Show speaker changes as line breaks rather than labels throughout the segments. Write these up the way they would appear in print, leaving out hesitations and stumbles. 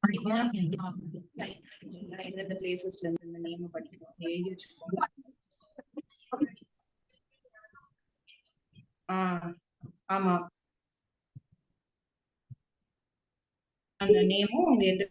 the places in the name of age. ஆமா அந்த நேமும் எது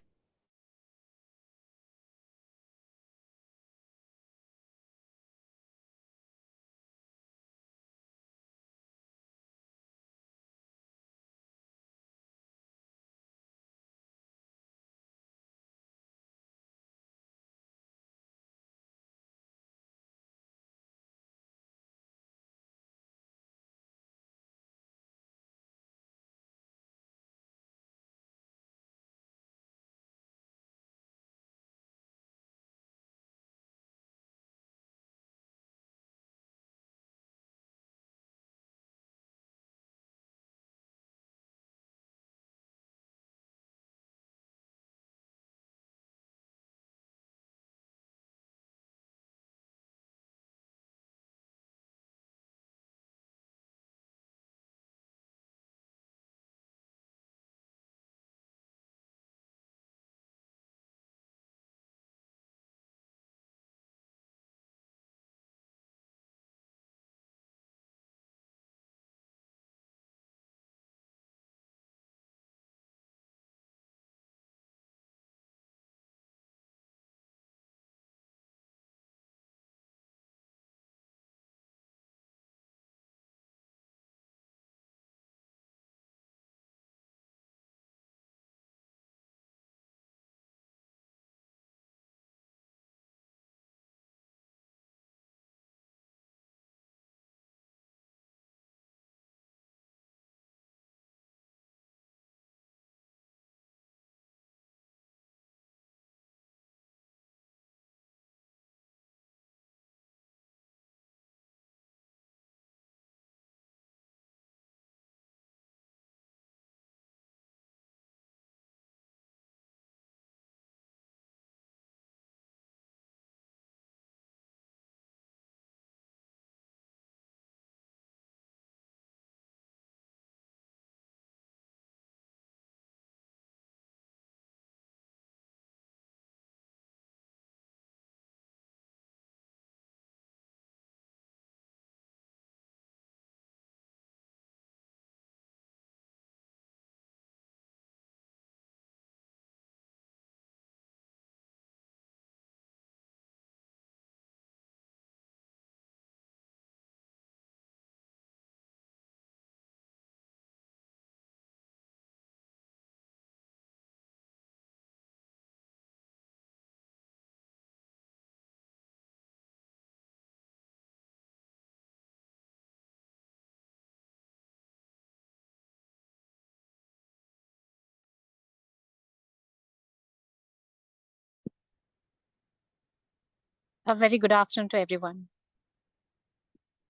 A very good afternoon to everyone.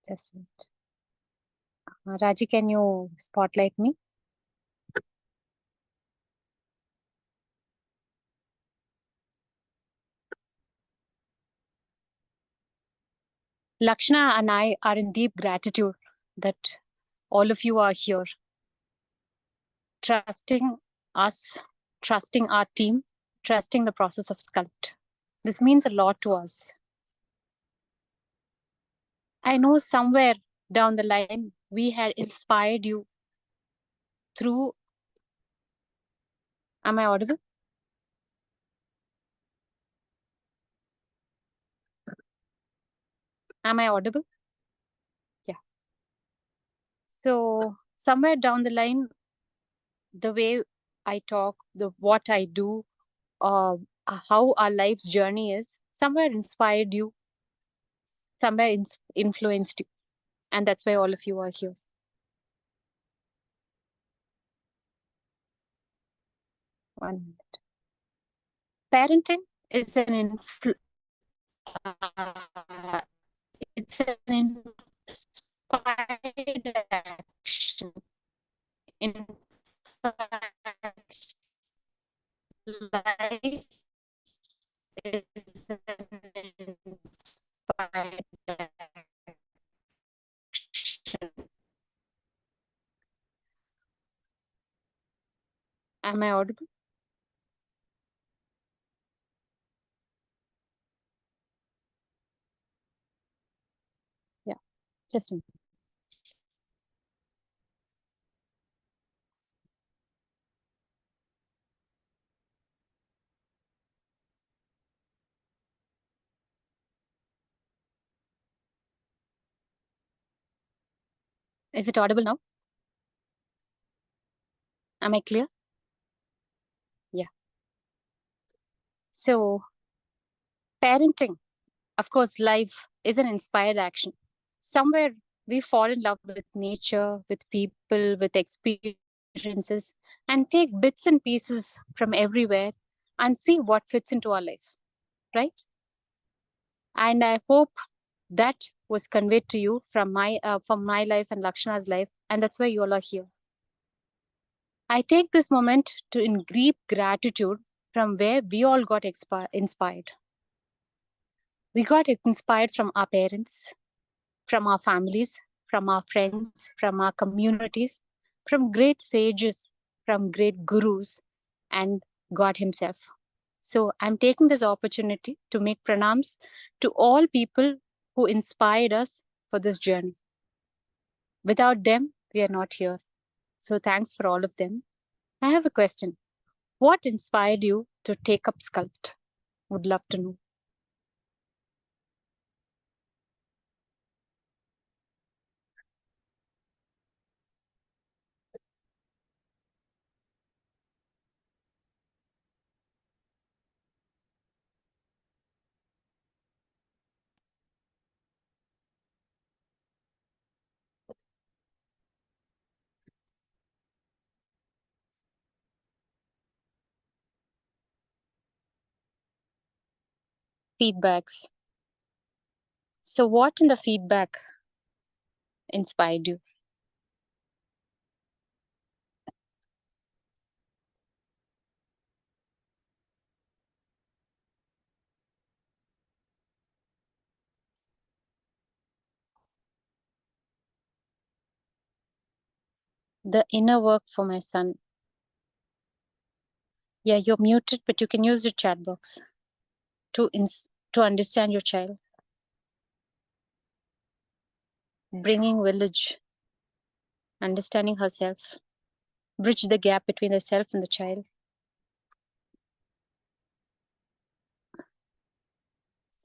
Just a minute. Raji, can you spotlight me? Lakshana and I are in deep gratitude that all of you are here, trusting us, trusting our team, trusting the process of Sculpt. This means a lot to us. I know somewhere down the line, we had inspired you through. Am I audible? Am I audible? Yeah. So somewhere down the line, the way I talk, what I do, how our life's journey is, somewhere inspired you, somewhere influenced you. And that's why all of you are here. One minute. Parenting is it's an inspired action. In fact, life is an inspired action. Am I audible? Just a minute. Is it audible now? Am I clear? Yeah. So, parenting, of course, life is an inspired action. Somewhere we fall in love with nature, with people, with experiences, and take bits and pieces from everywhere and see what fits into our life, right? And I hope that was conveyed to you from my life and Lakshana's life, and that's why you all are here. I take this moment to in deep gratitude from where we all got inspired. We got inspired from our parents, from our families, from our friends, from our communities, from great sages, from great gurus, and God Himself. So I'm taking this opportunity to make pranams to all people who inspired us for this journey. Without them, we are not here. So thanks for all of them. I have a question. What inspired you to take up Sculpt? Would love to know. Feedbacks. So what in the feedback inspired you? The inner work for my son. Yeah, you're muted, but you can use your chat box to understand your child. Bringing village, understanding herself, bridge the gap between the self and the child.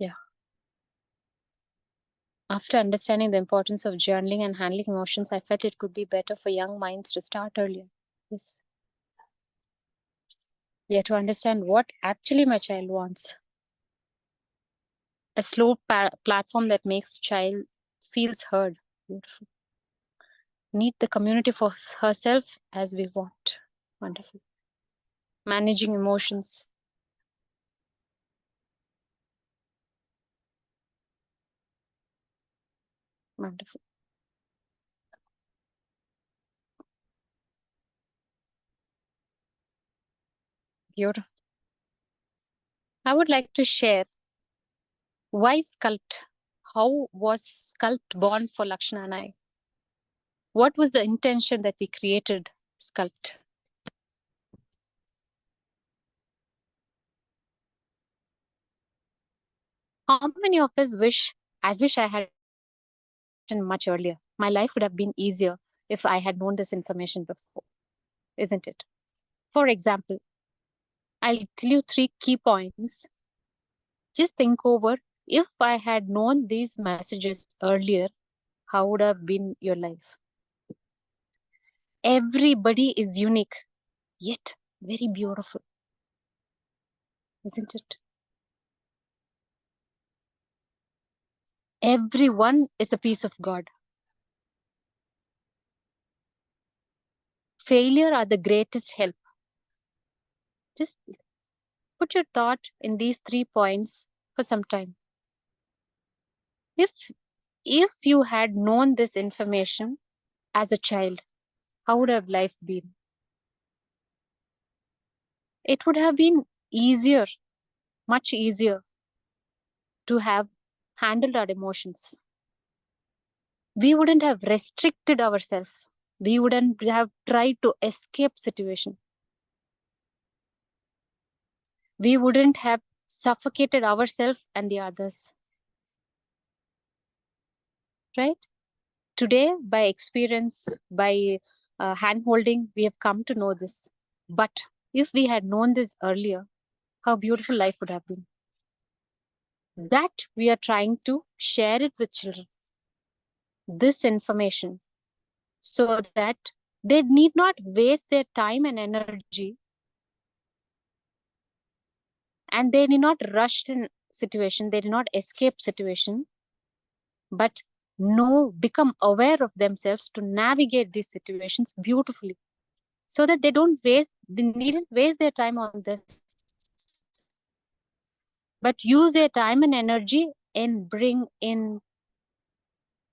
Yeah. After understanding the importance of journaling and handling emotions, I felt it could be better for young minds to start earlier. Yes. Yeah, to understand what actually my child wants. A slow platform that makes child feels heard. Beautiful. Need the community for herself as we want. Wonderful. Managing emotions. Wonderful. Beautiful. I would like to share why Sculpt. How was Sculpt born for Lakshana and I? What was the intention that we created Sculpt? How many of us wish I had much earlier? My life would have been easier if I had known this information before, isn't it? For example, I'll tell you 3 key points. Just think over, if I had known these messages earlier, how would have been your life? Everybody is unique, yet very beautiful, isn't it? Everyone is a piece of God. Failure are the greatest help. Just put your thought in these 3 points for some time. If you had known this information as a child, how would have life been? It would have been easier, much easier to have handled our emotions. We wouldn't have restricted ourselves. We wouldn't have tried to escape situation. We wouldn't have suffocated ourselves and the others. Right? Today, by experience, by hand holding, we have come to know this. But if we had known this earlier, how beautiful life would have been. That we are trying to share it with children, this information, so that they need not waste their time and energy, and they need not rush in situation, they do not escape situation, but become aware of themselves to navigate these situations beautifully, so that they needn't waste their time on this, but use their time and energy and bring in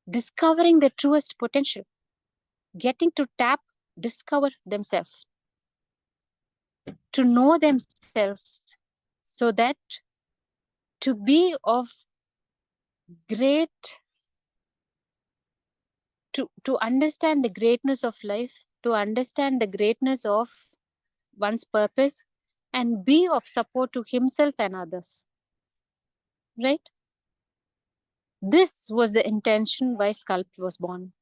discovering their truest potential, getting to discover themselves, to know themselves, so that to be of great, to understand the greatness of life, to understand the greatness of one's purpose, and be of support to himself and others. Right? This was the intention why Sculpt was born.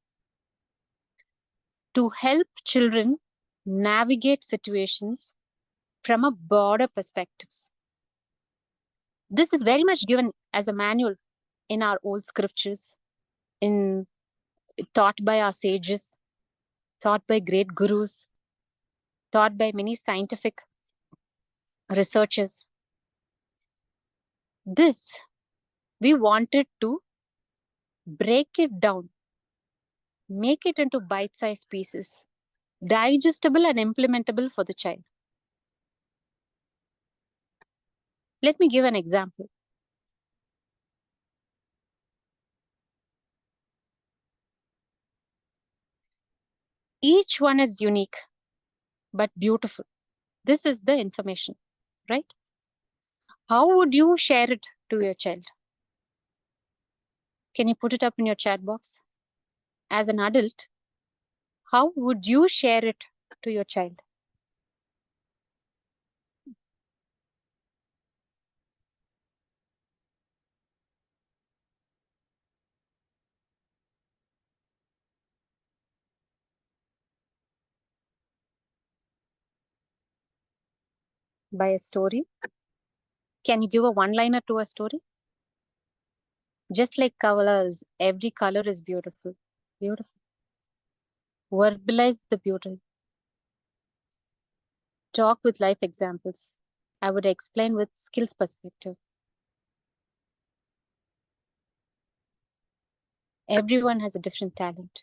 To help children navigate situations from a broader perspectives. This is very much given as a manual in our old scriptures, taught by our sages, taught by great gurus, taught by many scientific researchers. This, we wanted to break it down, make it into bite-sized pieces, digestible and implementable for the child. Let me give an example. Each one is unique, but beautiful. This is the information, right? How would you share it to your child? Can you put it up in your chat box? As an adult, how would you share it to your child? By a story? Can you give a one-liner to a story? Just like colors, every color is beautiful. Beautiful. Verbalize the beauty. Talk with life examples. I would explain with skills perspective. Everyone has a different talent.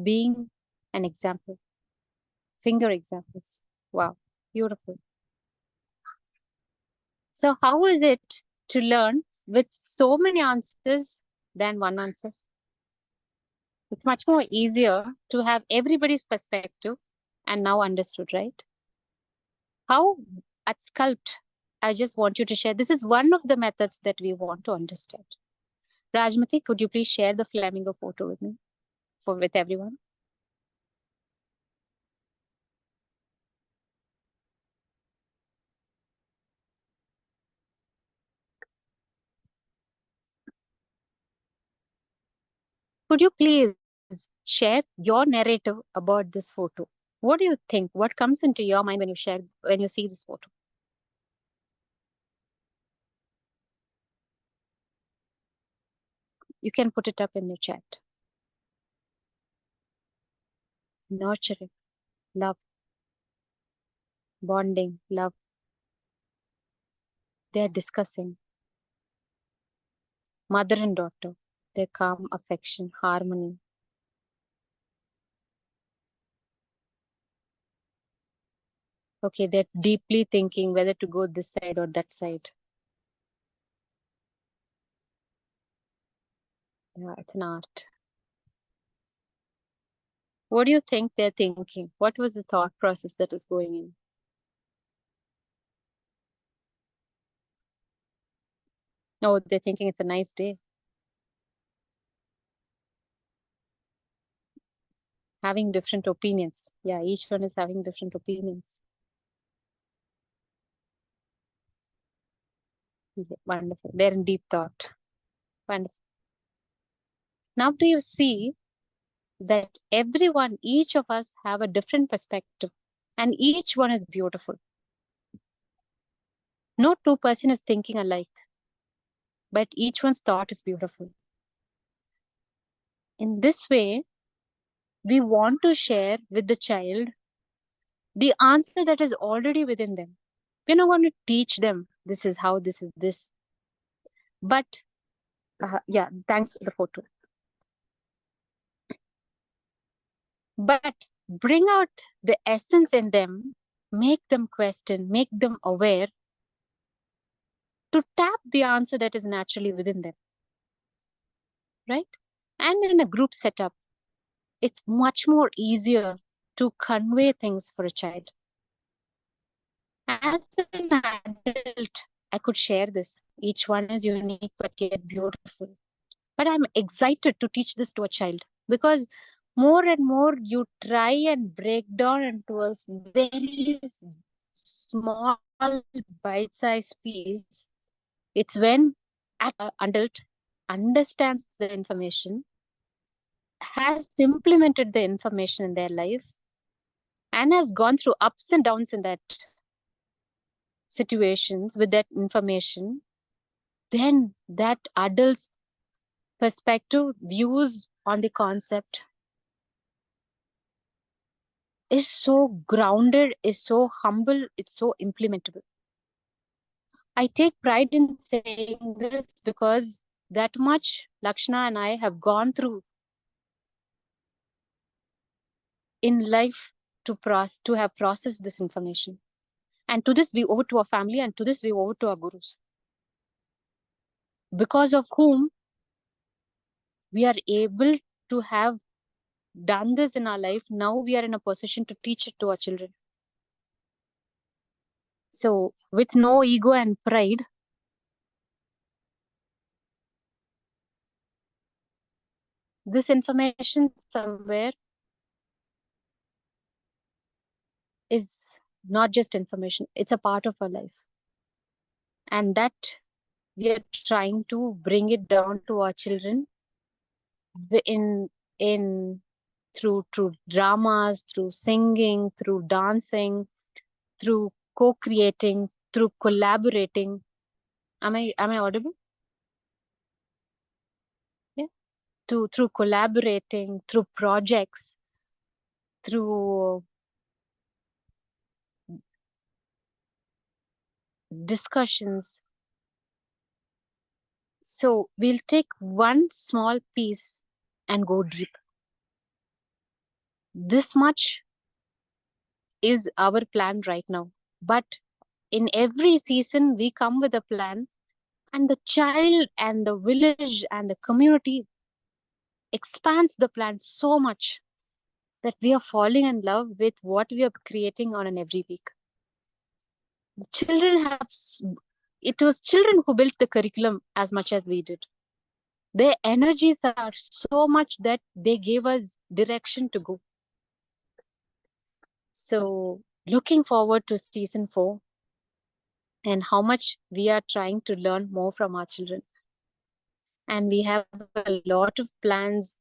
Being an example. Finger examples. Wow, beautiful. So how is it to learn with so many answers than one answer? It's much more easier to have everybody's perspective and now understood, right? How at Sculpt, I just want you to share. This is one of the methods that we want to understand. Rajmati, could you please share the flamingo photo with me, with everyone? Could you please share your narrative about this photo? What do you think? What comes into your mind when you see this photo? You can put it up in your chat. Nurturing, love, bonding, love. They're discussing. Mother and daughter, their calm affection, harmony. Okay, they're deeply thinking whether to go this side or that side. Yeah, it's an art. What do you think they're thinking? What was the thought process that is going in? Oh, they're thinking it's a nice day. Having different opinions. Yeah, each one is having different opinions. Yeah, wonderful. They're in deep thought. Wonderful. Now do you see that everyone, each of us have a different perspective and each one is beautiful. No two person is thinking alike, but each one's thought is beautiful. In this way, we want to share with the child the answer that is already within them. We're not going to teach them this is how, this is this. But yeah, thanks for the photo. But bring out the essence in them, make them question, make them aware to tap the answer that is naturally within them. Right? And in a group setup, it's much more easier to convey things for a child. As an adult, I could share this. Each one is unique but yet beautiful. But I'm excited to teach this to a child because more and more you try and break down into a very small bite-sized piece. It's when an adult understands the information, has implemented the information in their life, and has gone through ups and downs in that situations with that information, then that adult's perspective, views on the concept is so grounded, is so humble, it's so implementable. I take pride in saying this because that much Lakshana and I have gone through in life to have processed this information. And to this we owe it to our family, and to this we owe it to our gurus, because of whom we are able to have done this in our life. Now we are in a position to teach it to our children. So with no ego and pride, this information somewhere is not just information, it's a part of our life. And that we are trying to bring it down to our children in through dramas, through singing, through dancing, through co-creating, through collaborating. Am I audible? Yeah. Through collaborating, through projects, through discussions. So we'll take one small piece and go deep. This much is our plan right now. But in every season, we come with a plan, and the child and the village and the community expands the plan so much that we are falling in love with what we are creating on an every week. The children it was children who built the curriculum as much as we did. Their energies are so much that they gave us direction to go. So looking forward to season 4 and how much we are trying to learn more from our children. And we have a lot of plans,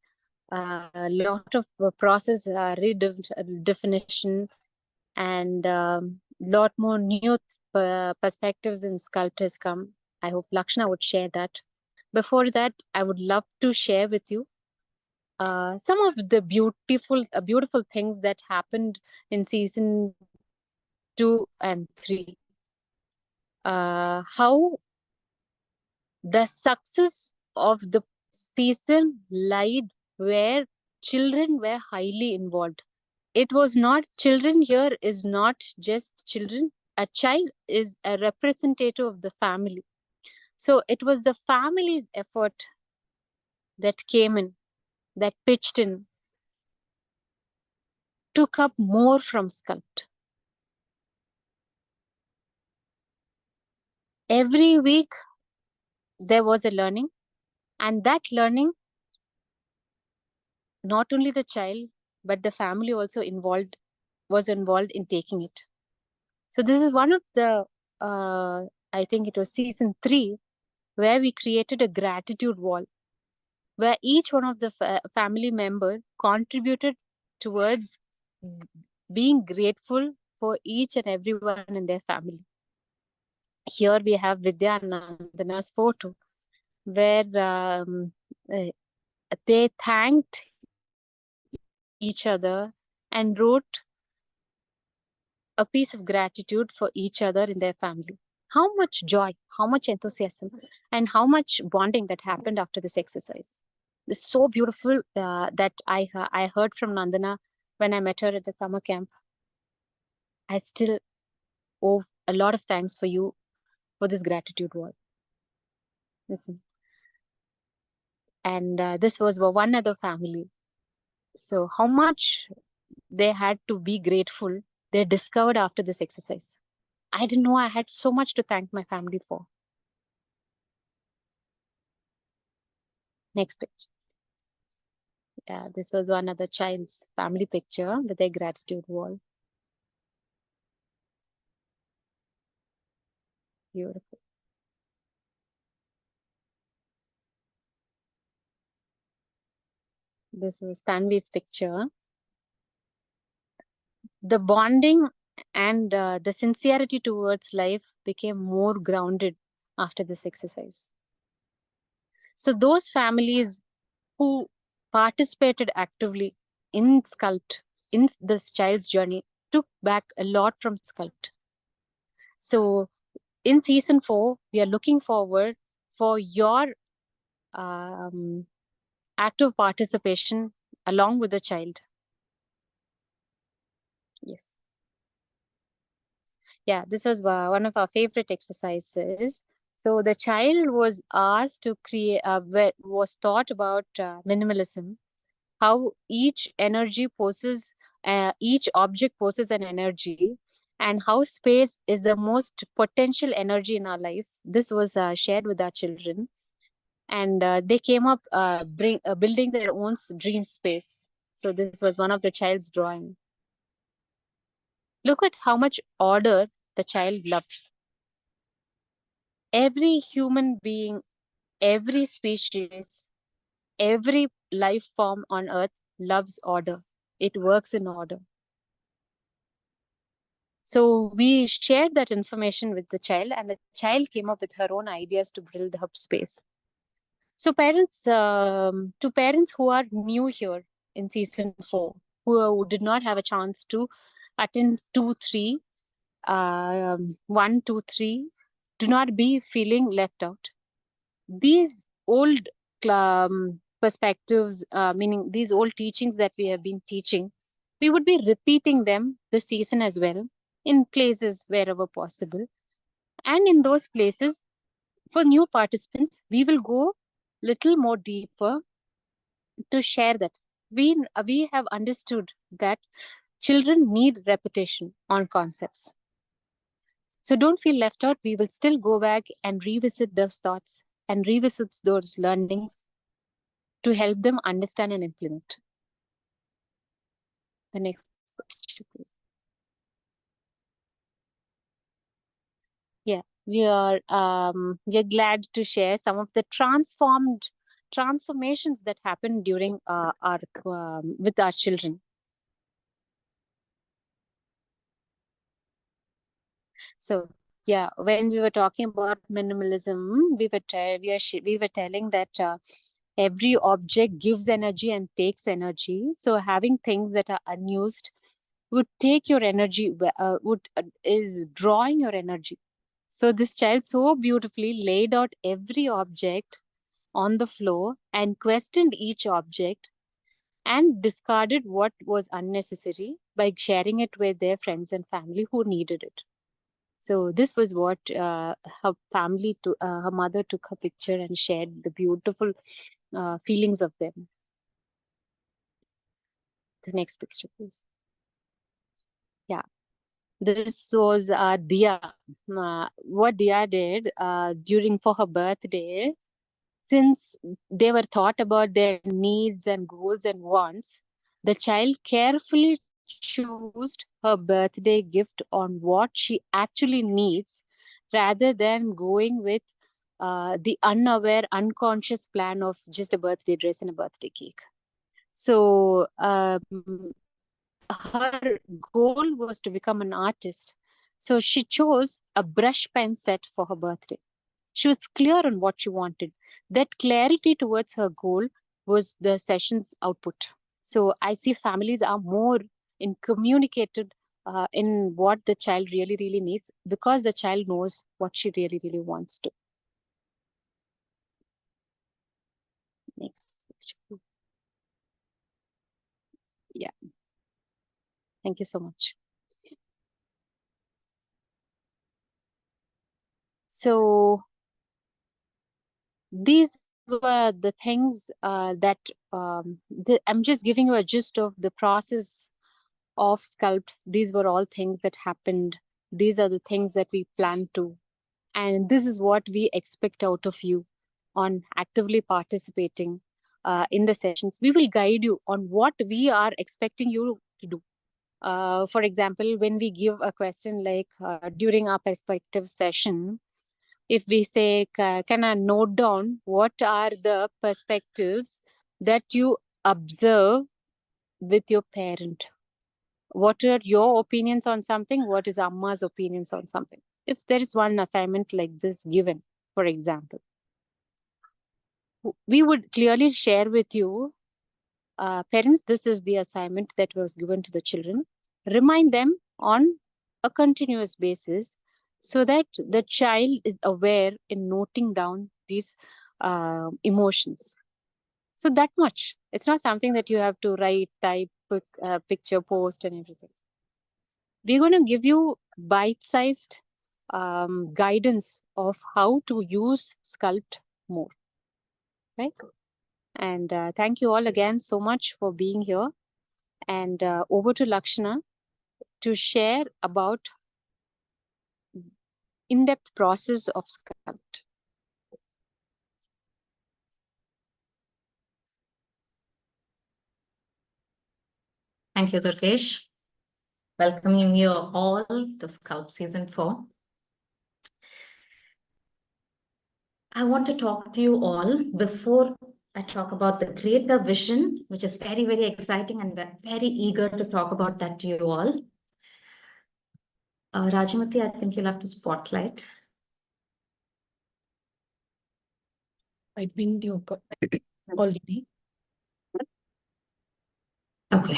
a lot of process redefinition, and lot more new perspectives in Sculpt has come. I hope Lakshana would share that. Before that, I would love to share with you some of the beautiful things that happened in season 2 and 3. How the success of the season lied where children were highly involved. It was not, children here is not just children. A child is a representative of the family. So it was the family's effort that came in, that pitched in, took up more from Sculpt. Every week there was a learning, and that learning, not only the child, but the family also was involved in taking it. So this is one of the, I think it was season 3, where we created a gratitude wall. where each one of the family member contributed towards being grateful for each and everyone in their family. Here we have Vidya and Nandana's photo, where uh, they thanked each other and wrote a piece of gratitude for each other in their family. How much joy, how much enthusiasm, and how much bonding that happened after this exercise. It's so beautiful that I heard from Nandana when I met her at the summer camp. I still owe a lot of thanks for you for this gratitude wall. Listen. And this was one other family. So how much they had to be grateful, they discovered after this exercise. I didn't know I had so much to thank my family for. Next picture. Yeah, this was one other child's family picture with a gratitude wall. Beautiful. This was Tanvi's picture. The bonding and the sincerity towards life became more grounded after this exercise. So those families who participated actively in Sculpt, in this child's journey, took back a lot from Sculpt. So in season 4, we are looking forward for your active participation along with the child. Yes. Yeah, this was one of our favorite exercises. So the child was asked to create, was taught about minimalism, how each energy poses, each object poses an energy, and how space is the most potential energy in our life. This was shared with our children, and they came up building their own dream space. So this was one of the child's drawing. Look at how much order the child loves. Every human being, every species, every life form on earth loves order. It works in order. So we shared that information with the child, and the child came up with her own ideas to build the hub space. So parents, to parents who are new here in season 4, who did not have a chance to attend 2, 3, 1, 2, 3, do not be feeling left out. These old perspectives, meaning these old teachings that we have been teaching, we would be repeating them this season as well in places wherever possible. And in those places, for new participants, we will go little more deeper to share that. We have understood that children need repetition on concepts. So don't feel left out. We will still go back and revisit those thoughts and revisit those learnings to help them understand and implement. The next picture, please. Yeah, we are glad to share some of the transformations that happened during our with our children. So yeah, when we were talking about minimalism, we were telling that every object gives energy and takes energy. So having things that are unused would take your energy, is drawing your energy. So this child so beautifully laid out every object on the floor and questioned each object and discarded what was unnecessary by sharing it with their friends and family who needed it. So this was what her family, her mother took her picture and shared the beautiful feelings of them. The next picture, please. Yeah. This was Dia. What Dia did for her birthday, since they were thought about their needs and goals and wants, the child carefully chose her birthday gift on what she actually needs rather than going with the unaware, unconscious plan of just a birthday dress and a birthday cake. So her goal was to become an artist. So she chose a brush pen set for her birthday. She was clear on what she wanted. That clarity towards her goal was the session's output. So I see families are more in communicated in what the child really, really needs, because the child knows what she really, really wants to. Next. Yeah. Thank you so much. So these were the things that I'm just giving you a gist of the process of Sculpt. These were all things that happened. These are the things that we plan to. And this is what we expect out of you on actively participating in the sessions. We will guide you on what we are expecting you to do. For example, when we give a question like during our perspective session, if we say, can I note down what are the perspectives that you observe with your parent? What are your opinions on something? What is Amma's opinions on something? If there is one assignment like this given, for example, we would clearly share with you, parents, this is the assignment that was given to the children. Remind them on a continuous basis so that the child is aware in noting down these emotions. So that much. It's not something that you have to write, type, picture, post, and everything. We're going to give you bite-sized guidance of how to use Sculpt more. Right? And thank you all again so much for being here. And over to Lakshana to share about in-depth process of Sculpt.
Thank you, Durgesh. Welcoming you all to Sculpt Season 4. I want to talk to you all before I talk about the greater vision, which is very, very exciting, and we're very eager to talk about that to you all. Rajamati, I think you'll have to spotlight.
I pinned you already.
Okay.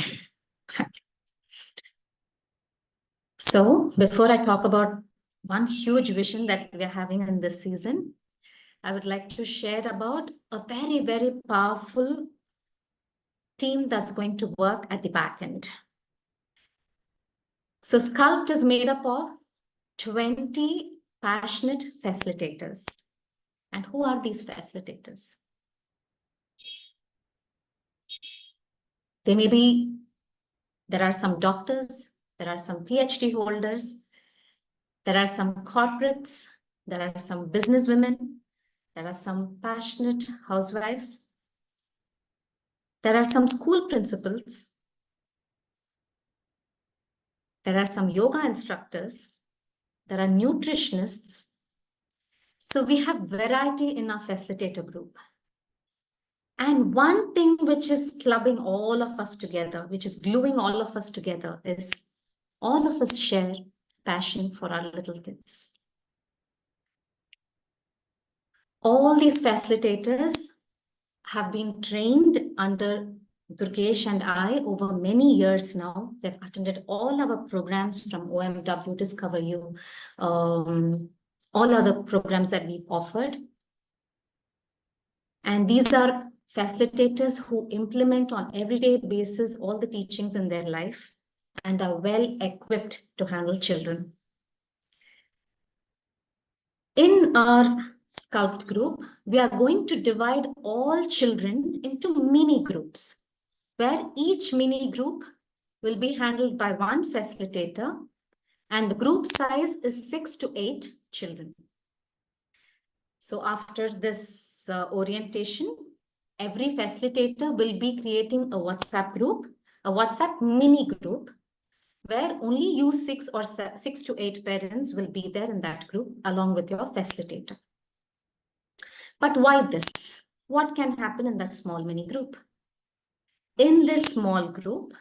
So before I talk about one huge vision that we're having in this season, I would like to share about a very, very powerful team that's going to work at the back end. So Sculpt is made up of 20 passionate facilitators. And who are these facilitators? There are some doctors, there are some PhD holders, there are some corporates, there are some businesswomen, there are some passionate housewives, there are some school principals, there are some yoga instructors, there are nutritionists. So we have variety in our facilitator group. And one thing which is clubbing all of us together, which is gluing all of us together, is all of us share passion for our little kids. All these facilitators have been trained under Durgesh and I over many years now. They've attended all our programs from OMW, Discover You, all other programs that we've offered. And these are facilitators who implement on everyday basis all the teachings in their life and are well equipped to handle children. In our Sculpt group, we are going to divide all children into mini groups, where each mini group will be handled by one facilitator, and the group size is 6 to 8 children. So after this orientation, every facilitator will be creating a WhatsApp group, a WhatsApp mini group, where only you 6 to 8 parents will be there in that group along with your facilitator. But why this? What can happen in that small mini group? In this small group,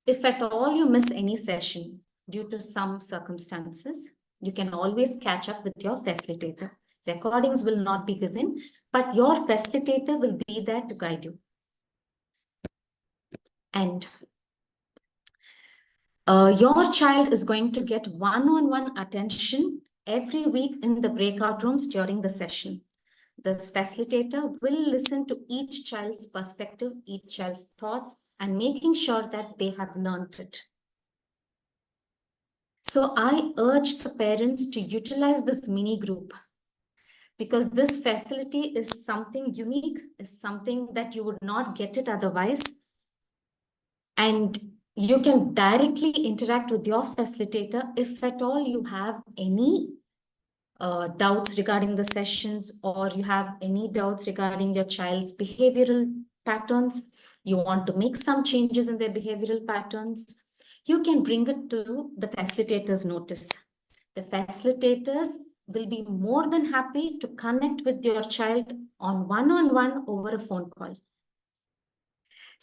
if at all you miss any session due to some circumstances, you can always catch up with your facilitator. Recordings will not be given, but your facilitator will be there to guide you. And your child is going to get one-on-one attention every week in the breakout rooms during the session. This facilitator will listen to each child's perspective, each child's thoughts, and making sure that they have learned it. So I urge the parents to utilize this mini group, because this facility is something unique, is something that you would not get it otherwise. And you can directly interact with your facilitator if at all you have any doubts regarding the sessions, or you have any doubts regarding your child's behavioral patterns, you want to make some changes in their behavioral patterns, you can bring it to the facilitator's notice. The facilitators will be more than happy to connect with your child on one-on-one over a phone call.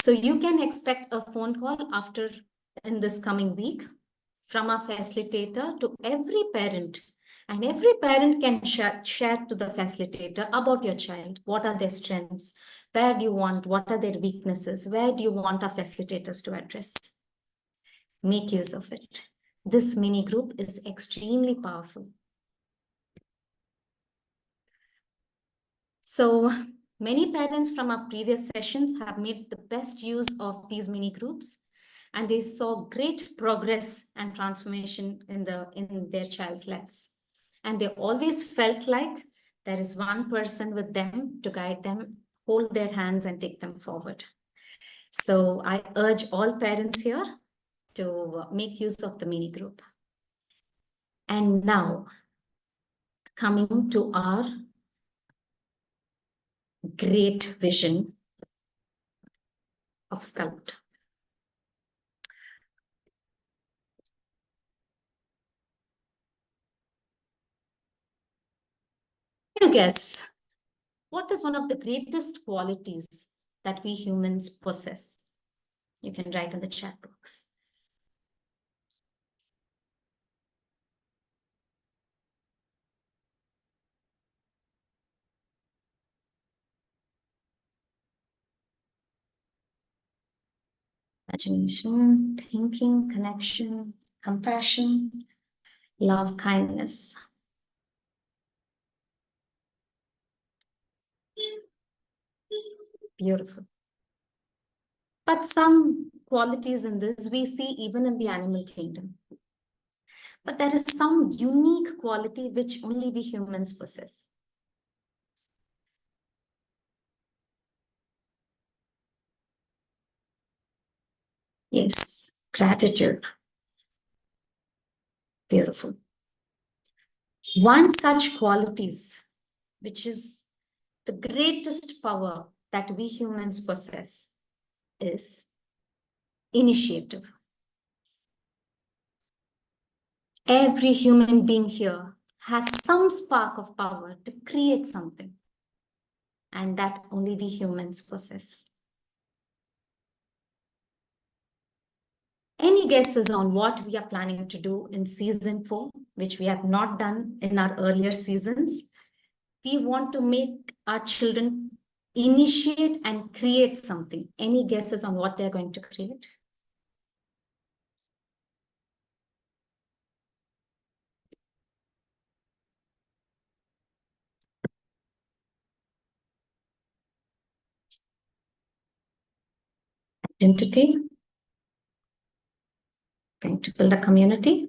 So you can expect a phone call in this coming week from a facilitator to every parent. And every parent can share to the facilitator about your child. What are their strengths? Where do you want? What are their weaknesses? Where do you want our facilitators to address? Make use of it. This mini group is extremely powerful. So many parents from our previous sessions have made the best use of these mini groups, and they saw great progress and transformation in their child's lives. And they always felt like there is one person with them to guide them, hold their hands and take them forward. So I urge all parents here to make use of the mini group. And now, coming to our great vision of Sculpt. Can you guess what is one of the greatest qualities that we humans possess? You can write in the chat box. Imagination, thinking, connection, compassion, love, kindness. Beautiful. But some qualities in this we see even in the animal kingdom. But there is some unique quality which only we humans possess. Yes, gratitude. Beautiful. One such qualities, which is the greatest power that we humans possess, is initiative. Every human being here has some spark of power to create something, and that only we humans possess. Any guesses on what we are planning to do in season 4, which we have not done in our earlier seasons? We want to make our children initiate and create something. Any guesses on what they're going to create? Identity. Going to build a community.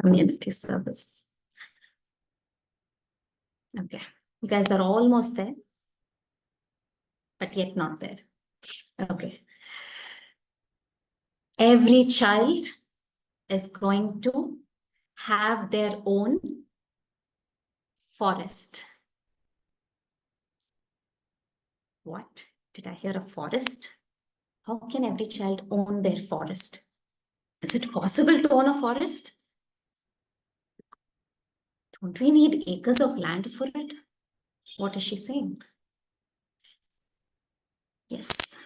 Community service. Okay, you guys are almost there, but yet not there. Okay. Every child is going to have their own forest. What Did I hear a forest? How can every child own their forest? Is it possible to own a forest? Don't we need acres of land for it? What is she saying? Yes,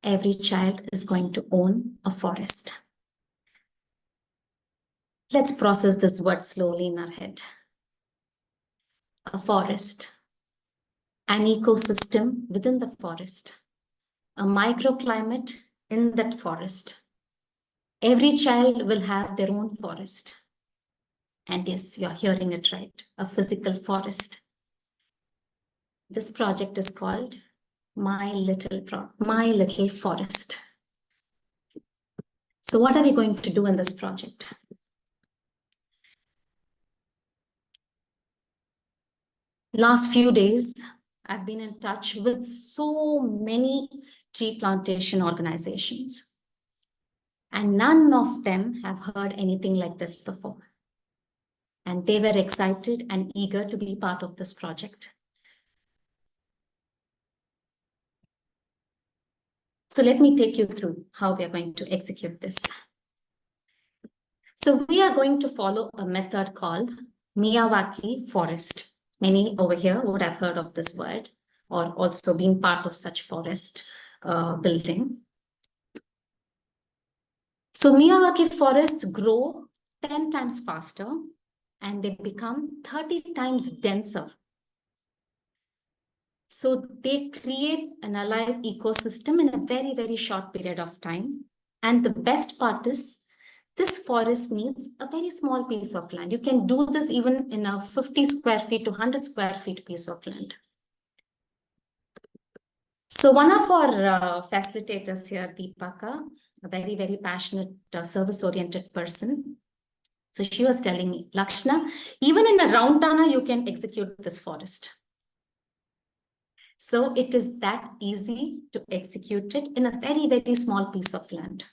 every child is going to own a forest. Let's process this word slowly in our head. A forest, an ecosystem within the forest, a microclimate in that forest. Every child will have their own forest. And yes, you're hearing it right, a physical forest. This project is called My Little Forest. So what are we going to do in this project? Last few days, I've been in touch with so many tree plantation organizations, and none of them have heard anything like this before. And they were excited and eager to be part of this project. So let me take you through how we are going to execute this. So we are going to follow a method called Miyawaki forest. Many over here would have heard of this word or also been part of such forest building. So Miyawaki forests grow 10 times faster and they become 30 times denser. So they create an alive ecosystem in a very, very short period of time. And the best part is this forest needs a very small piece of land. You can do this even in a 50 square feet to 100 square feet piece of land. So one of our facilitators here, Deepaka, a very, very passionate, service-oriented person. So she was telling me, Lakshna, even in a round tana, you can execute this forest. So it is that easy to execute it in a very, very small piece of land.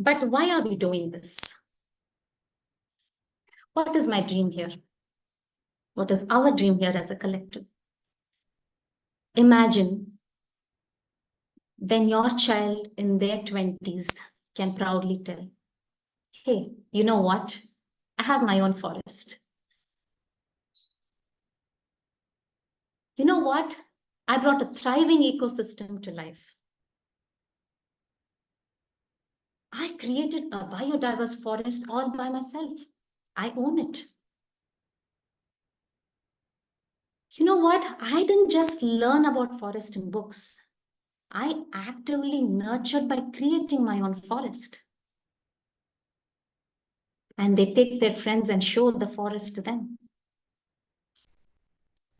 But why are we doing this? What is my dream here? What is our dream here as a collective? Imagine when your child in their 20s can proudly tell, hey, you know what? I have my own forest. You know what? I brought a thriving ecosystem to life. I created a biodiverse forest all by myself. I own it. You know what? I didn't just learn about forest in books. I actively nurtured by creating my own forest. And they take their friends and show the forest to them.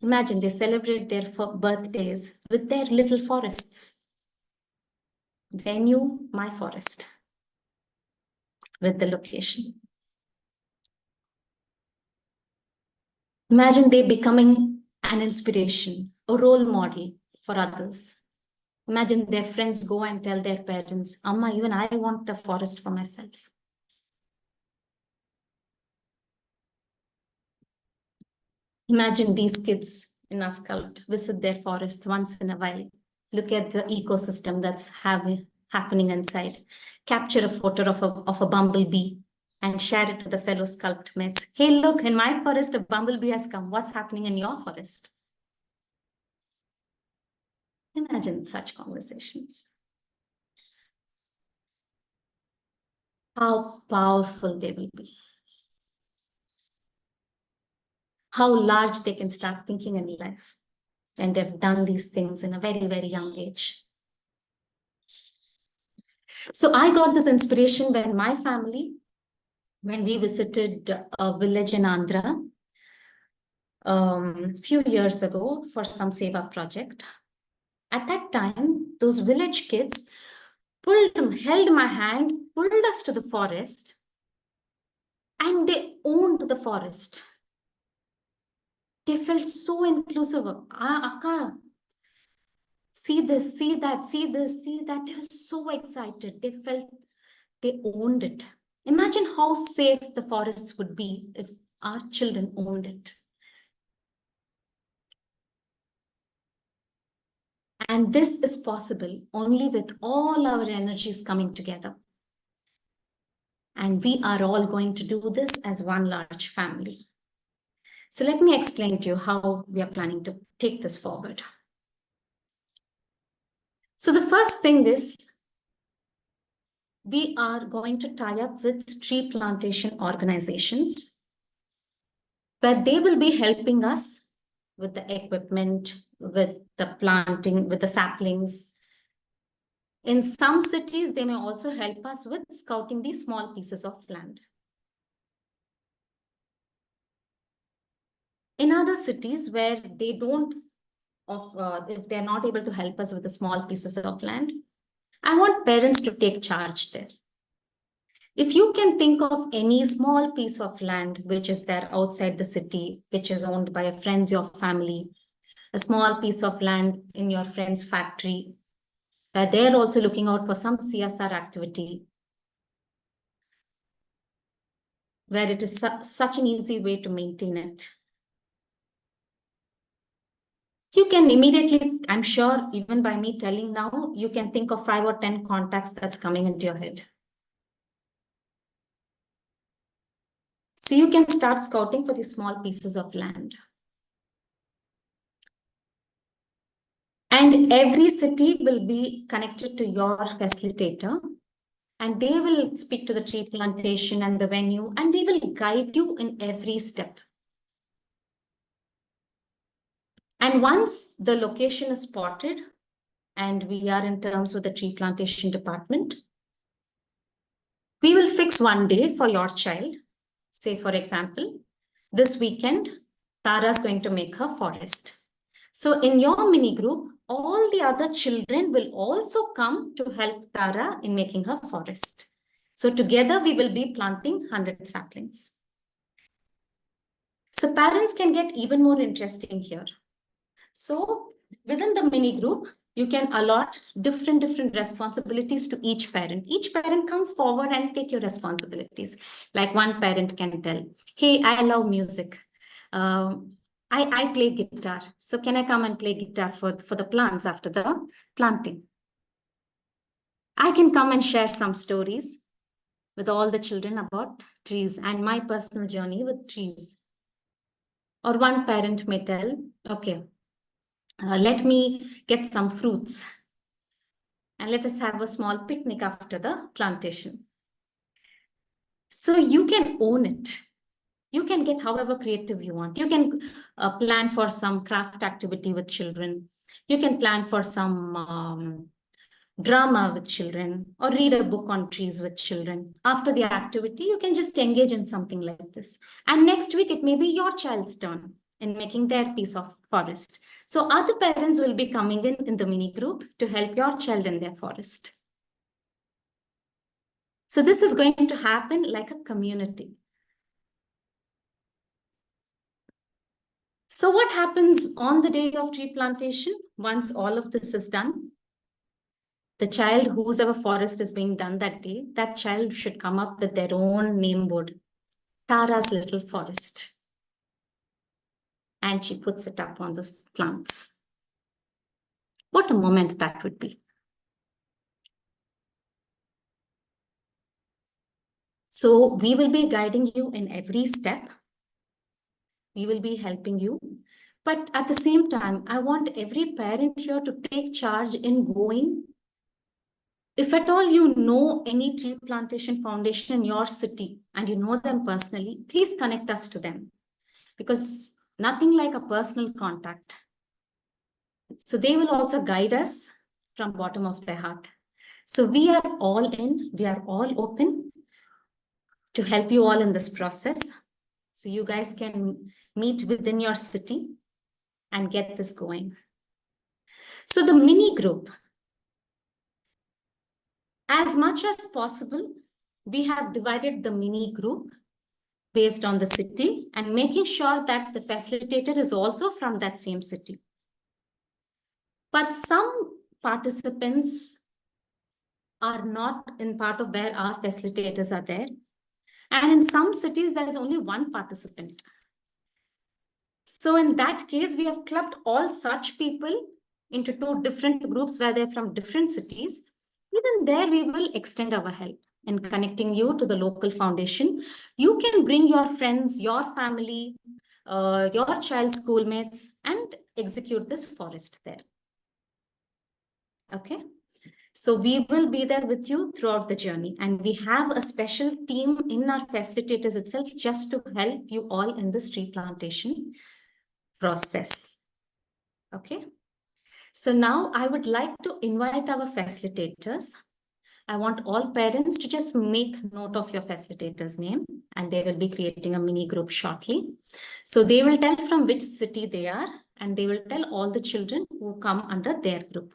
Imagine they celebrate their birthdays with their little forests. Venue, my forest, with the location. Imagine they becoming an inspiration, a role model for others. Imagine their friends go and tell their parents, Amma, even I want a forest for myself. Imagine these kids in our Sculpt visit their forests once in a while, look at the ecosystem that's happening inside, capture a photo of a bumblebee and share it to the fellow Sculpt mates. Hey, look, in my forest, a bumblebee has come. What's happening in your forest? Imagine such conversations. How powerful they will be. How large they can start thinking in life when they've done these things in a very, very young age. So I got this inspiration when my family, when we visited a village in Andhra few years ago for some Seva project. At that time, those village kids held my hand, pulled us to the forest, and they owned the forest. They felt so inclusive. Akka, see this, see that, see this, see that. They were so excited. They felt they owned it. Imagine how safe the forest would be if our children owned it. And this is possible only with all our energies coming together. And we are all going to do this as one large family. So let me explain to you how we are planning to take this forward. So the first thing is, we are going to tie up with tree plantation organizations where they will be helping us with the equipment, with the planting, with the saplings. In some cities, they may also help us with scouting these small pieces of land. In other cities where they don't, if they're not able to help us with the small pieces of land, I want parents to take charge there. If you can think of any small piece of land which is there outside the city, which is owned by a friend, your family, a small piece of land in your friend's factory, where they're also looking out for some CSR activity, where it is such an easy way to maintain it. You can immediately, I'm sure, even by me telling now, you can think of 5 or 10 contacts that's coming into your head. So you can start scouting for these small pieces of land. And every city will be connected to your facilitator, and they will speak to the tree plantation and the venue, and they will guide you in every step. And once the location is spotted and we are in terms with the tree plantation department, we will fix one day for your child. Say, for example, this weekend, Tara's going to make her forest. So in your mini group, all the other children will also come to help Tara in making her forest. So together we will be planting 100 saplings. So parents can get even more interesting here. So within the mini group, you can allot different responsibilities to each parent. Each parent come forward and take your responsibilities. Like one parent can tell, hey, I love music. I play guitar. So can I come and play guitar for the plants after the planting? I can come and share some stories with all the children about trees and my personal journey with trees. Or one parent may tell, okay, let me get some fruits and let us have a small picnic after the plantation. So you can own it. You can get however creative you want. You can plan for some craft activity with children. You can plan for some drama with children, or read a book on trees with children. After the activity, you can just engage in something like this. And next week, it may be your child's turn in making their piece of forest. So other parents will be coming in the mini group to help your child in their forest. So this is going to happen like a community. So what happens on the day of tree plantation? Once all of this is done, the child whose ever forest is being done that day, that child should come up with their own name board, Tara's little forest. And she puts it up on those plants. What a moment that would be. So we will be guiding you in every step. We will be helping you. But at the same time, I want every parent here to take charge in going. If at all you know any tree plantation foundation in your city and you know them personally, please connect us to them, because nothing like a personal contact. So they will also guide us from bottom of their heart. So we are all in, we are all open to help you all in this process. So you guys can meet within your city and get this going. So the mini group, as much as possible, we have divided the mini group based on the city and making sure that the facilitator is also from that same city. But some participants are not in part of where our facilitators are there. And in some cities, there is only one participant. So in that case, we have clubbed all such people into two different groups where they're from different cities, even there we will extend our help in connecting you to the local foundation. You can bring your friends, your family, your child's schoolmates and execute this forest there. Okay. So we will be there with you throughout the journey, and we have a special team in our facilitators itself just to help you all in this tree plantation process. Okay. So now I would like to invite our facilitators. I want all parents to just make note of your facilitator's name, and they will be creating a mini group shortly. So they will tell from which city they are, and they will tell all the children who come under their group.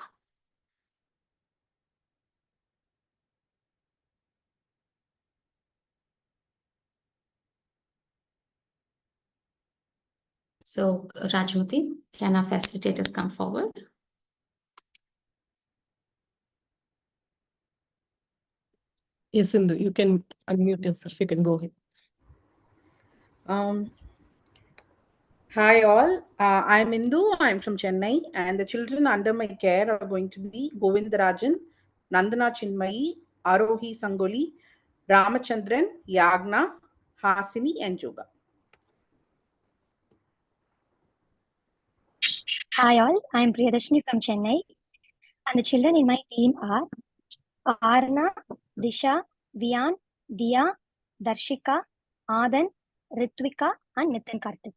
So Rajmati, can our facilitators come forward?
Yes, Sindhu, you can unmute yourself. You can go ahead.
Hi all, I'm Indu, I'm from Chennai, and the children under my care are going to be Govindarajan, Nandana Chinmayi, Arohi Sangoli, Ramachandran, Yagna, Hasini and Joga.
Hi all, I'm Priyadashini from Chennai, and the children in my team are Arna, Disha, Vian, Dia, Darshika, Adan, Ritvika, and Nitin Karthik.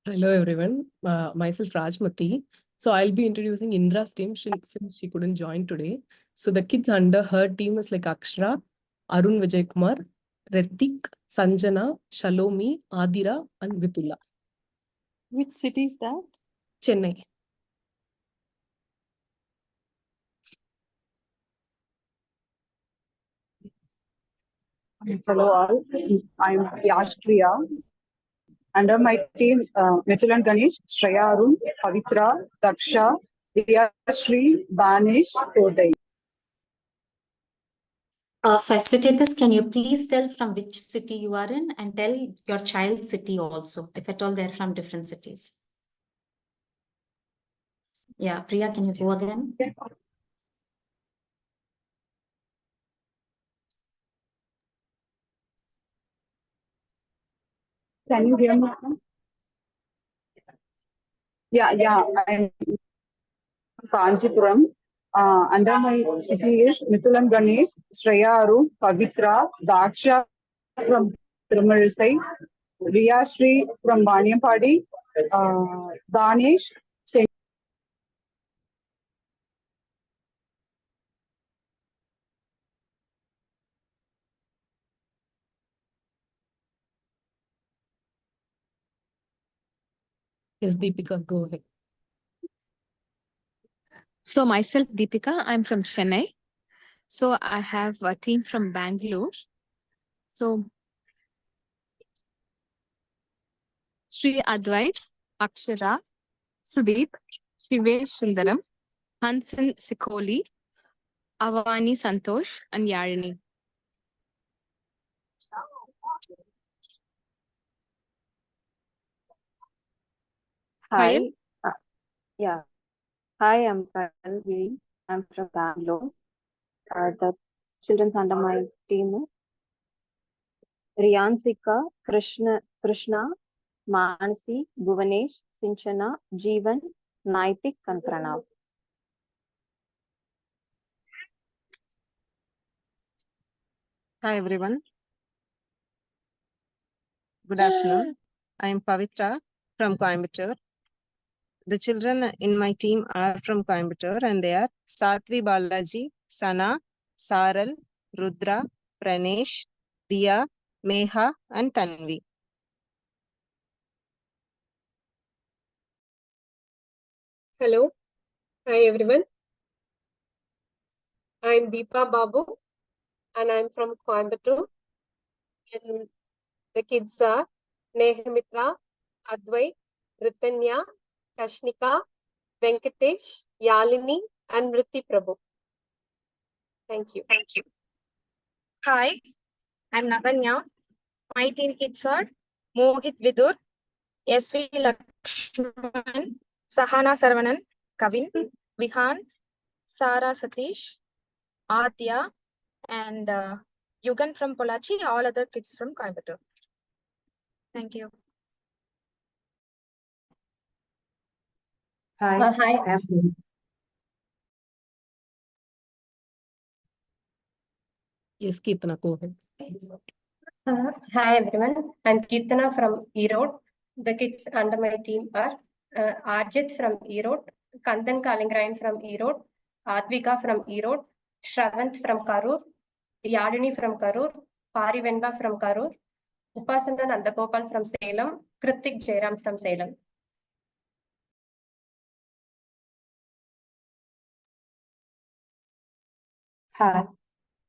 Hello, everyone. Myself, Rajmati. So I'll be introducing Indra's team since she couldn't join today. So the kids under her team is like Akshara, Arun Vijaykumar, Ritik, Sanjana, Shalomi, Adira, and Vipula.
Which city is that?
Chennai.
Hello all, I'm Yashpriya. Under my team, Mithil and Ganesh, Shreya Arun, Pavitra, Daksha, Diya Shri, Banish, Kodai.
Facilitators, can you please tell from which city you are in and tell your child's city also, if at all they're from different cities? Yeah, Priya, can you go again?
Can you hear me? Yeah, I'm Kanchipuram. Under my city is Mithil and Ganesh, Shreya Arun, Pavitra, Daksha from Tirumalisai, Diya Shri from Banyampadi, Danish,
Yes, Deepika, go ahead.
So myself, Deepika, I'm from Chennai. So I have a team from Bangalore. So Sri Advait, Akshara, Sudeep, Shivesh Sundaram, Hansan Sikoli, Avani Santosh, and Yarini.
Hi. Yeah. Hi, I'm Kalvi. I'm from Bangalore. The children under my team is Riyansika, Krishna, Manasi, Bhuvanesh, Sinchana, Jeevan, Naitik, and Pranav.
Hi everyone. Good afternoon. I am Pavitra from Coimbatore. The children in my team are from Coimbatore and they are Satvi Balaji, Sana, Saral, Rudra, Pranesh, Diya, Meha and Tanvi.
Hello. Hi everyone. I'm Deepa Babu and I'm from Coimbatore. And the kids are Nehamitra, Advait, Ritanya, Kashnika, Venkatesh, Yalini, and Vritti Prabhu. Thank you.
Thank you. Hi, I'm Navanya. My team kids are Mohit Vidur, SV Lakshman, Sahana Saravanan, Kavin, Vihan, Sara Satish, Adya, and Yugan from Polachi, all other kids from Coimbatore. Thank you.
Hi,
Hi.
I am
Yes, Kirtana, go ahead.
Hi everyone, I'm Kirtana from Erode. The kids under my team are Arjit from Erode, Kandan Kalingarayan from Erode, Advika from Erode, Shravant from Karur, Yadini from Karur, Parivenba from Karur, Upasana Nandagopal from Salem, Kritik Jairam from Salem.
Hi,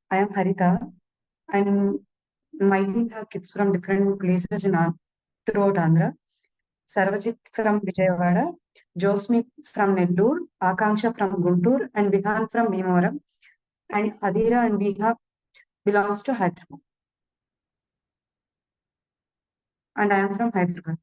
I am Harita, and my team have kids from different places throughout Andhra. Sarvajit from Vijayawada, Josmi from Nellore, Akanksha from Guntur, and Vihan from Bhimavaram, and Adira and Viha belongs to Hyderabad. And I am from Hyderabad.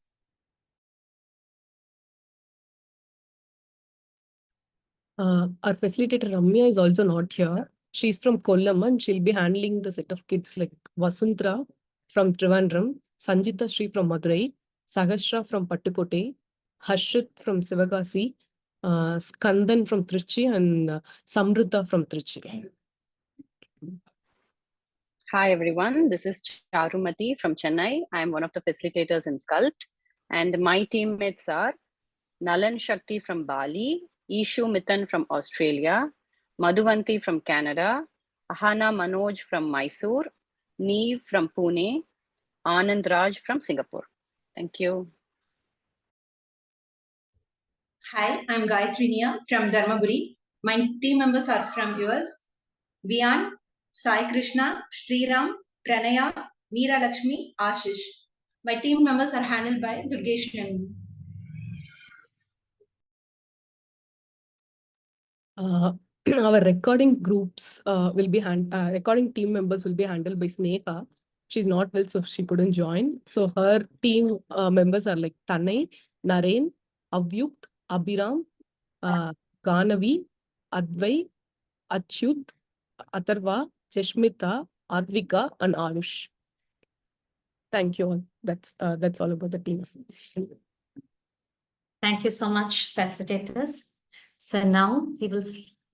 Our facilitator Ramya is also not here. She's from Kollam and she'll be handling the set of kids like Vasuntra from Trivandrum, Sanjita Sri from Madurai, Sahasra from Pattukote, Harshit from Sivagasi, Skandan from Trichy, and Samruddha from Trichy.
Hi everyone, this is Charumati from Chennai. I'm one of the facilitators in Sculpt, and my teammates are Nalan Shakti from Bali, Ishu Mithan from Australia, Madhuvanti from Canada, Ahana Manoj from Mysore, Neve from Pune, Anand Raj from Singapore. Thank you.
Hi, I'm Gayatri Nia from Dharmaburi. My team members are from US, Vian, Sai Krishna, Sriram, Pranaya, Meera Lakshmi, Ashish. My team members are handled by Durgesh Nandu.
Our recording groups recording team members will be handled by Sneha. She's not well, so she couldn't join. So her team members are like Tanay, Naren, Avyuk, Abhiram, Ganavi, Advai, Achyut, Atharva, Cheshmita, Advika, and Anush. Thank you all. That's all about the teams.
Thank you so much, facilitators. So now we will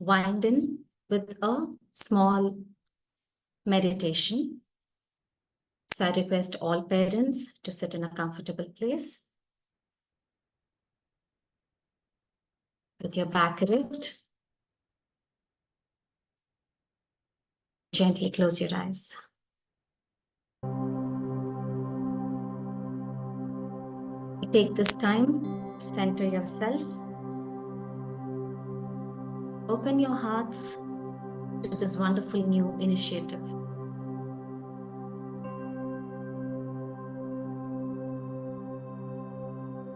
wind in with a small meditation. So I request all parents to sit in a comfortable place with your back erect. Gently close your eyes. Take this time to center yourself. Open your hearts to this wonderful new initiative.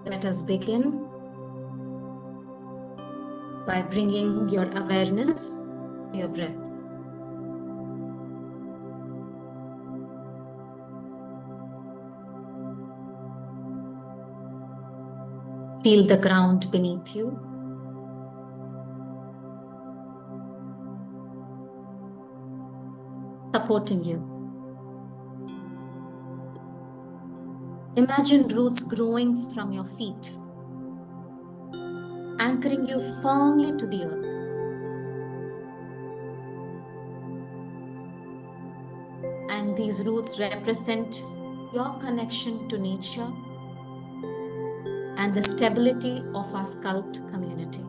Let us begin by bringing your awareness to your breath. Feel the ground beneath you. Supporting you. Imagine roots growing from your feet, anchoring you firmly to the earth. And these roots represent your connection to nature and the stability of our Sculpt community.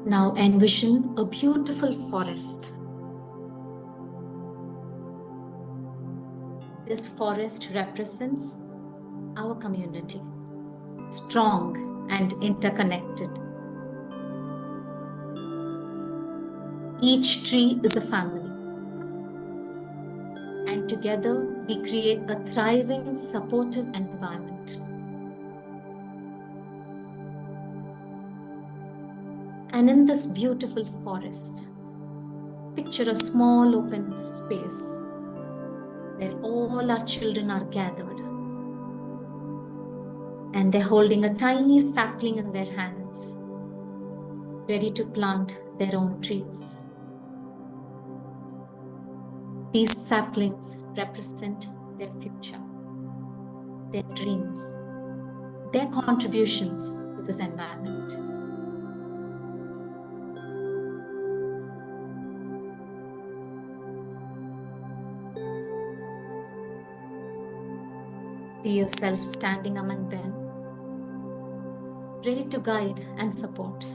Now envision a beautiful forest. This forest represents our community, strong and interconnected. Each tree is a family, and together we create a thriving, supportive environment. And in this beautiful forest, picture a small open space where all our children are gathered. And they're holding a tiny sapling in their hands, ready to plant their own trees. These saplings represent their future, their dreams, their contributions to this environment. See yourself standing among them, ready to guide and support.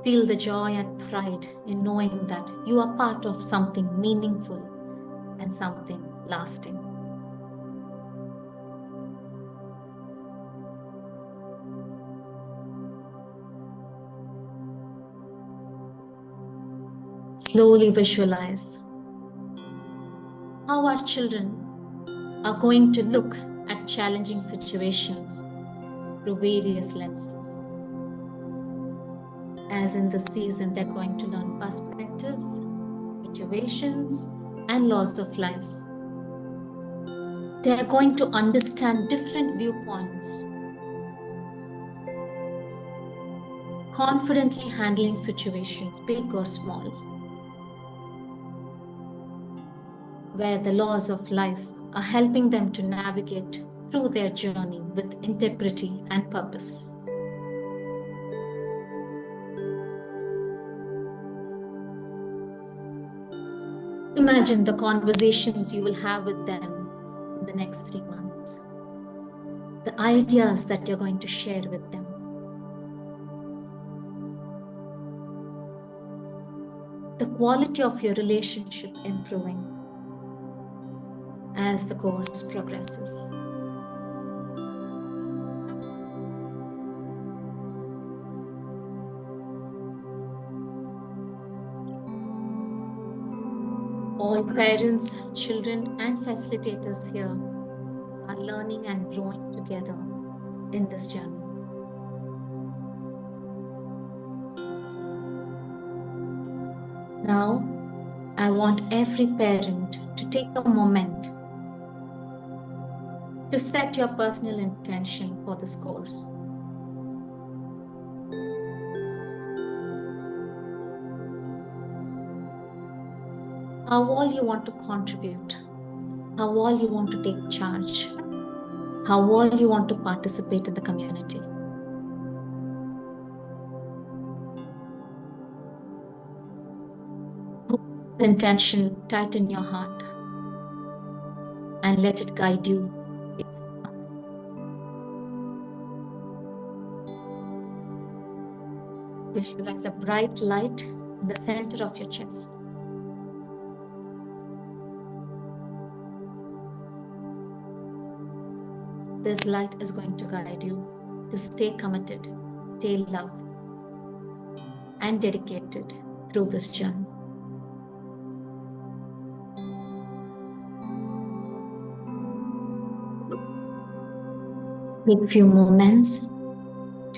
Feel the joy and pride in knowing that you are part of something meaningful and something lasting. Slowly visualize how our children are going to look at challenging situations through various lenses. As in the season, they're going to learn perspectives, situations, and laws of life. They are going to understand different viewpoints, confidently handling situations, big or small, where the laws of life are helping them to navigate through their journey with integrity and purpose. Imagine the conversations you will have with them in the next 3 months, the ideas that you're going to share with them. The quality of your relationship improving as the course progresses. All parents, children, and facilitators here are learning and growing together in this journey. Now, I want every parent to take a moment to set your personal intention for this course. How all you want to contribute, how all you want to take charge, how all you want to participate in the community. Put this intention tight in your heart and let it guide you. Visualize a bright light in the center of your chest. This light is going to guide you to stay committed, stay loved, and dedicated through this journey. Take a few moments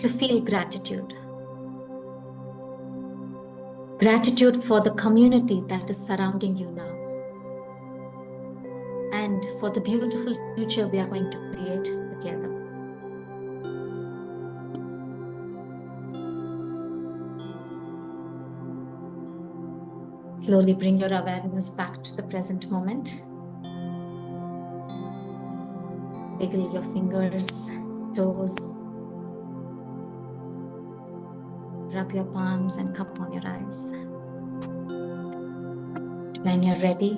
to feel gratitude. Gratitude for the community that is surrounding you now, and for the beautiful future we are going to create together. Slowly bring your awareness back to the present moment. Wiggle your fingers, toes. Rub your palms and cup on your eyes. When you're ready,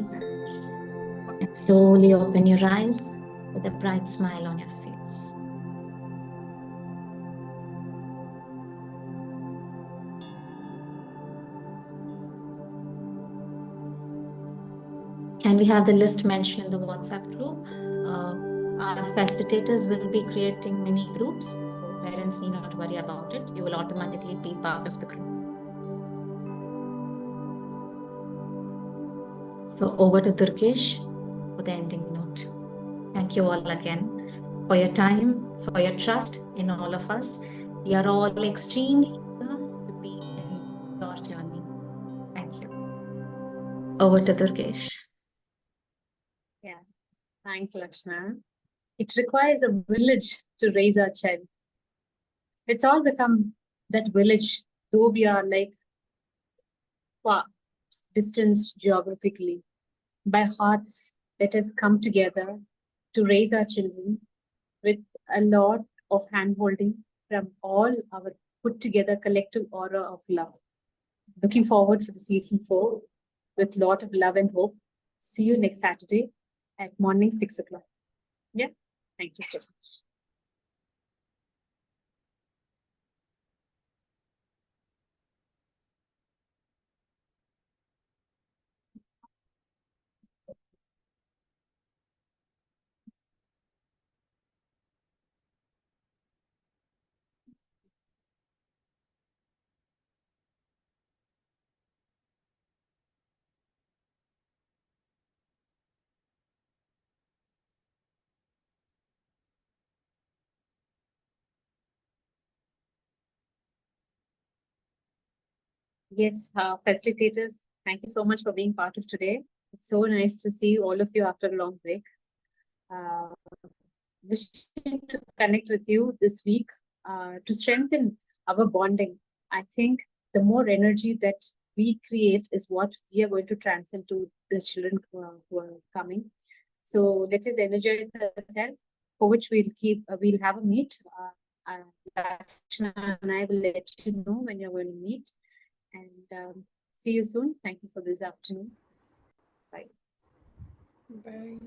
and slowly open your eyes with a bright smile on your face. Can we have the list mentioned in the WhatsApp group? Our facilitators will be creating mini groups, so parents need not worry about it. You will automatically be part of the group. So over to Durgesh for the ending note. Thank you all again for your time, for your trust in all of us, We are all extremely eager to be in your journey. Thank you. Over to Durgesh.
Yeah, thanks, Lakshna. It requires a village to raise our child. Let's all become that village, though we are like far distanced geographically. By hearts, let us come together to raise our children with a lot of handholding from all our put together collective aura of love. Looking forward for the season 4 with lot of love and hope. See you next Saturday at morning 6 o'clock. Yeah, thank you so much. Yes, facilitators, thank you so much for being part of today. It's so nice to see all of you after a long break. Wishing to connect with you this week to strengthen our bonding. I think the more energy that we create is what we are going to transcend to the children who are coming. So let us energize ourselves, for which we'll have a meet. Lakshna and I will let you know when you're going to meet. And see you soon. Thank you for this afternoon. Bye.
Bye.